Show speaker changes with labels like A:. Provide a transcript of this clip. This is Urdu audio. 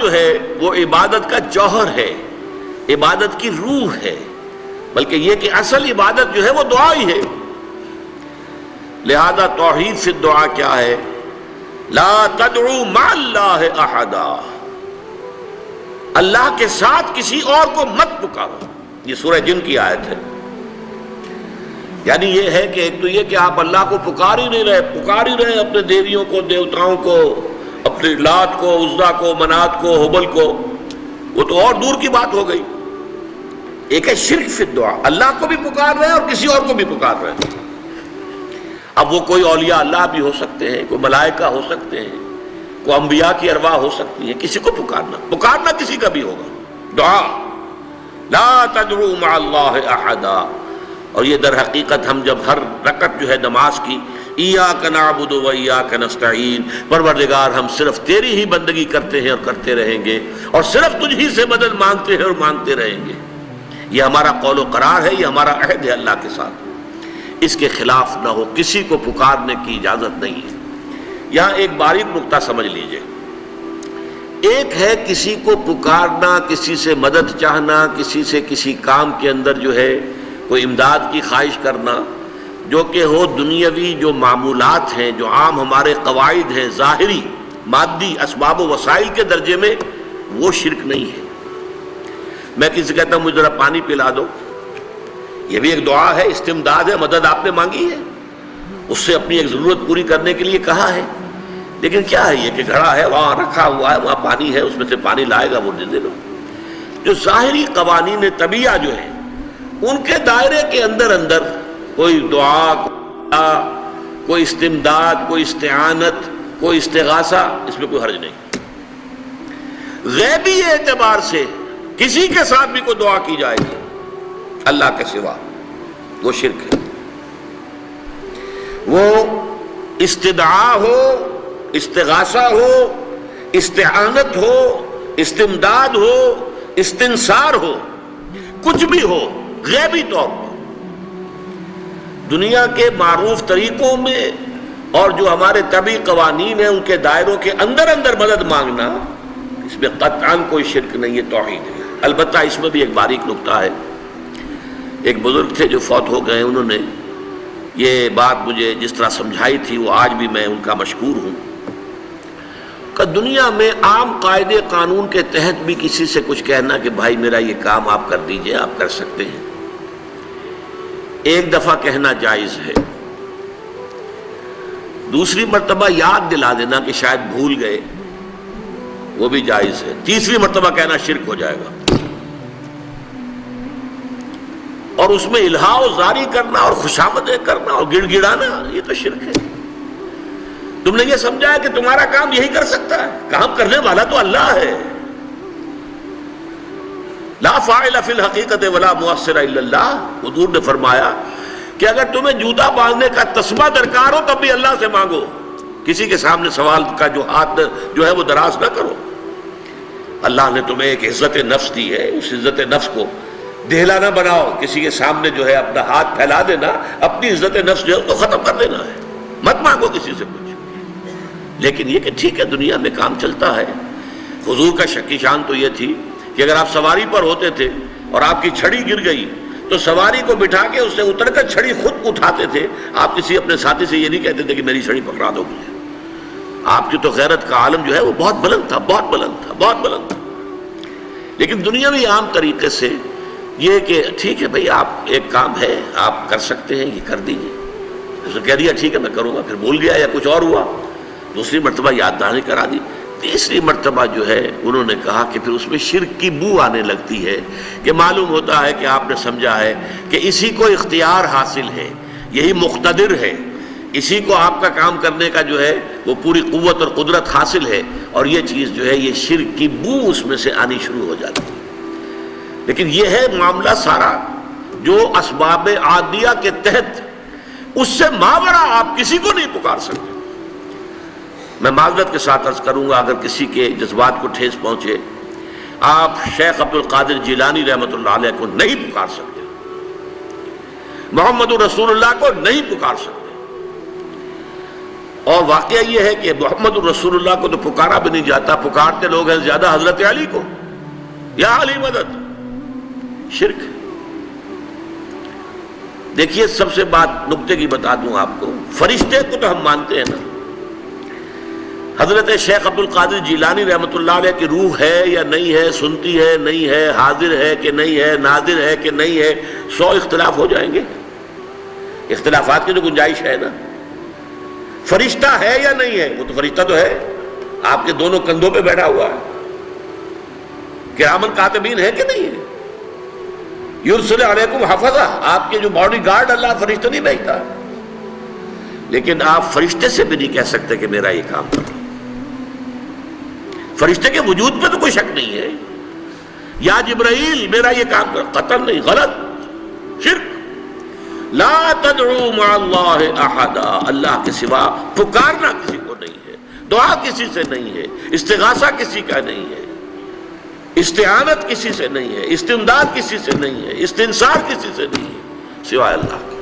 A: جو ہے وہ عبادت کا جوہر ہے، عبادت کی روح ہے، بلکہ یہ کہ اصل عبادت جو ہے وہ دعا ہی ہے۔ لہذا توحید فی الدعا کیا ہے؟ لا تدعو مع اللہ احدا، اللہ کے ساتھ کسی اور کو مت پکارو۔ یہ سورہ جن کی آیت ہے۔ یعنی یہ ہے کہ ایک تو یہ کہ آپ اللہ کو پکار ہی نہیں رہے، پکار ہی رہے اپنے دیویوں کو، دیوتاؤں کو، اپنے لات کو، عزا کو، منات کو، حبل کو، وہ تو اور دور کی بات ہو گئی۔ ایک ہے شرک فی الدعا، اللہ کو بھی پکار رہے ہیں اور کسی اور کو بھی پکار رہے ہیں۔ اب وہ کوئی اولیاء اللہ بھی ہو سکتے ہیں، کوئی ملائکہ ہو سکتے ہیں، کوئی انبیاء کی ارواح ہو سکتی ہیں، کسی کو پکارنا کسی کا بھی ہوگا۔ دعا لا تدعو مع اللہ احدا۔ اور یہ در حقیقت ہم جب ہر رکعت جو ہے نماز کی ایاک نعبد و ایاک نستعین، پروردگار ہم صرف تیری ہی بندگی کرتے ہیں اور کرتے رہیں گے، اور صرف تجھ ہی سے مدد مانگتے ہیں اور مانگتے رہیں گے، یہ ہمارا قول و قرار ہے، یہ ہمارا عہد ہے اللہ کے ساتھ۔ اس کے خلاف نہ ہو، کسی کو پکارنے کی اجازت نہیں ہے۔ یہاں ایک باریک نکتہ سمجھ لیجئے۔ ایک ہے کسی کو پکارنا، کسی سے مدد چاہنا، کسی سے کسی کام کے اندر جو ہے کوئی امداد کی خواہش کرنا، جو کہ ہو دنیاوی جو معمولات ہیں، جو عام ہمارے قواعد ہیں، ظاہری مادی اسباب و وسائل کے درجے میں، وہ شرک نہیں ہے۔ میں کسی سے کہتا ہوں مجھے ذرا پانی پلا دو، یہ بھی ایک دعا ہے، استمداد ہے، مدد آپ نے مانگی ہے، اس سے اپنی ایک ضرورت پوری کرنے کے لیے کہا ہے۔ لیکن کیا ہے یہ کہ گھڑا ہے، وہاں رکھا ہوا ہے، وہاں پانی ہے، اس میں سے پانی لائے گا وہ دے دو۔ جو ظاہری قوانین طبیعہ جو ہیں ان کے دائرے کے اندر کوئی دعا، کوئی استمداد، کوئی استعانت، کوئی استغاثہ، اس میں کوئی حرج نہیں۔ غیبی اعتبار سے کسی کے ساتھ بھی کوئی دعا کی جائے گی اللہ کے سوا، وہ شرک ہے۔ وہ استدعا ہو، استغاثہ ہو، استعانت ہو، استمداد ہو، استنصار ہو، کچھ بھی ہو، غیبی طور پر دنیا کے معروف طریقوں میں اور جو ہمارے طبعی قوانین ہیں ان کے دائروں کے اندر مدد مانگنا، اس میں قطعاً کوئی شرک نہیں ہے، توحید ہے۔ البتہ اس میں بھی ایک باریک نکتہ ہے۔ ایک بزرگ تھے جو فوت ہو گئے، انہوں نے یہ بات مجھے جس طرح سمجھائی تھی وہ آج بھی میں ان کا مشکور ہوں کہ دنیا میں عام قاعدے قانون کے تحت بھی کسی سے کچھ کہنا کہ بھائی میرا یہ کام آپ کر دیجئے، آپ کر سکتے ہیں، ایک دفعہ کہنا جائز ہے، دوسری مرتبہ یاد دلا دینا کہ شاید بھول گئے، وہ بھی جائز ہے، تیسری مرتبہ کہنا شرک ہو جائے گا۔ اور اس میں الہا و زاری کرنا اور خوشامدیں کرنا اور گڑ گڑانا، یہ تو شرک ہے۔ تم نے یہ سمجھا ہے کہ تمہارا کام یہی کر سکتا ہے، کام کرنے والا تو اللہ ہے۔ لا فاعل فی الحقیقت ولا مؤثر الا اللہ، حضور نے فرمایا کہ اگر تمہیں جوتا باندھنے کا تسبہ درکار ہو تب بھی اللہ سے مانگو، کسی کے سامنے سوال کا جو ہاتھ جو ہے وہ دراز نہ کرو۔ اللہ نے تمہیں ایک عزت نفس دی ہے، اس عزت نفس کو دہلا نہ بناؤ، کسی کے سامنے جو ہے اپنا ہاتھ پھیلا دینا، اپنی عزت نفس جو ہے اس کو ختم کر دینا ہے، مت مانگو کسی سے کچھ۔ لیکن یہ کہ ٹھیک ہے دنیا میں کام چلتا ہے۔ حضور کا شکی شان تو یہ تھی کہ اگر آپ سواری پر ہوتے تھے اور آپ کی چھڑی گر گئی تو سواری کو بٹھا کے اس سے اتر کر چھڑی خود اٹھاتے تھے، آپ کسی اپنے ساتھی سے یہ نہیں کہتے تھے کہ میری چھڑی پکڑا دو مجھے۔ آپ کی تو غیرت کا عالم جو ہے وہ بہت بلند تھا، بہت بلند تھا، بہت بلند تھا۔ لیکن دنیاوی عام طریقے سے یہ کہ ٹھیک ہے بھئی آپ ایک کام ہے آپ کر سکتے ہیں، یہ کر دیجیے، اس نے کہہ دیا ٹھیک ہے میں کروں گا، پھر بھول گیا یا کچھ اور ہوا، دوسری مرتبہ یاد دہانی کرا دی، تیسری مرتبہ جو ہے انہوں نے کہا کہ پھر اس میں شرک کی بو آنے لگتی ہے کہ معلوم ہوتا ہے کہ آپ نے سمجھا ہے کہ اسی کو اختیار حاصل ہے، یہی مقتدر ہے، اسی کو آپ کا کام کرنے کا جو ہے وہ پوری قوت اور قدرت حاصل ہے، اور یہ چیز جو ہے یہ شرک کی بو اس میں سے آنی شروع ہو جاتی ہے۔ لیکن یہ ہے معاملہ سارا جو اسباب عادیہ کے تحت، اس سے ماورا آپ کسی کو نہیں پکار سکتے۔ میں معذرت کے ساتھ عرض کروں گا اگر کسی کے جذبات کو ٹھیس پہنچے، آپ شیخ عبد القادر جیلانی رحمۃ اللہ علیہ کو نہیں پکار سکتے، محمد رسول اللہ کو نہیں پکار سکتے، اور واقعہ یہ ہے کہ محمد الرسول اللہ کو تو پکارا بھی نہیں جاتا، پکارتے لوگ ہیں زیادہ حضرت علی کو، یا علی مدد، شرک۔ دیکھیے سب سے بات نکتے کی بتا دوں آپ کو، فرشتے کو تو ہم مانتے ہیں نا، حضرت شیخ عبد القادر جیلانی رحمۃ اللہ علیہ کی روح ہے یا نہیں ہے، سنتی ہے نہیں ہے، حاضر ہے کہ نہیں ہے، ناظر ہے کہ نہیں ہے، 100 اختلاف ہو جائیں گے، اختلافات کی تو گنجائش ہے نا۔ فرشتہ ہے یا نہیں ہے؟ وہ تو فرشتہ تو ہے، آپ کے دونوں کندھوں پہ بیٹھا ہوا ہے، کرامن کاتبین ہے کہ نہیں ہے؟ یرسل علیکم حفظہ، آپ کے جو باڈی گارڈ اللہ فرشتہ نہیں بھیجتا، لیکن آپ فرشتے سے بھی نہیں کہہ سکتے کہ میرا یہ کام کرو۔ فرشتے کے وجود پہ تو کوئی شک نہیں ہے، یا جبرائیل میرا یہ کام کرو، قطعاً نہیں، غلط، شرک۔ لا تدعو مع اللہ احدا، اللہ کے سوا پکارنا کسی کو نہیں ہے، دعا کسی سے نہیں ہے، استغاثہ کسی کا نہیں ہے، استعانت کسی سے نہیں ہے، استمداد کسی سے نہیں ہے، استنصار کسی سے نہیں ہے، سوائے اللہ کے۔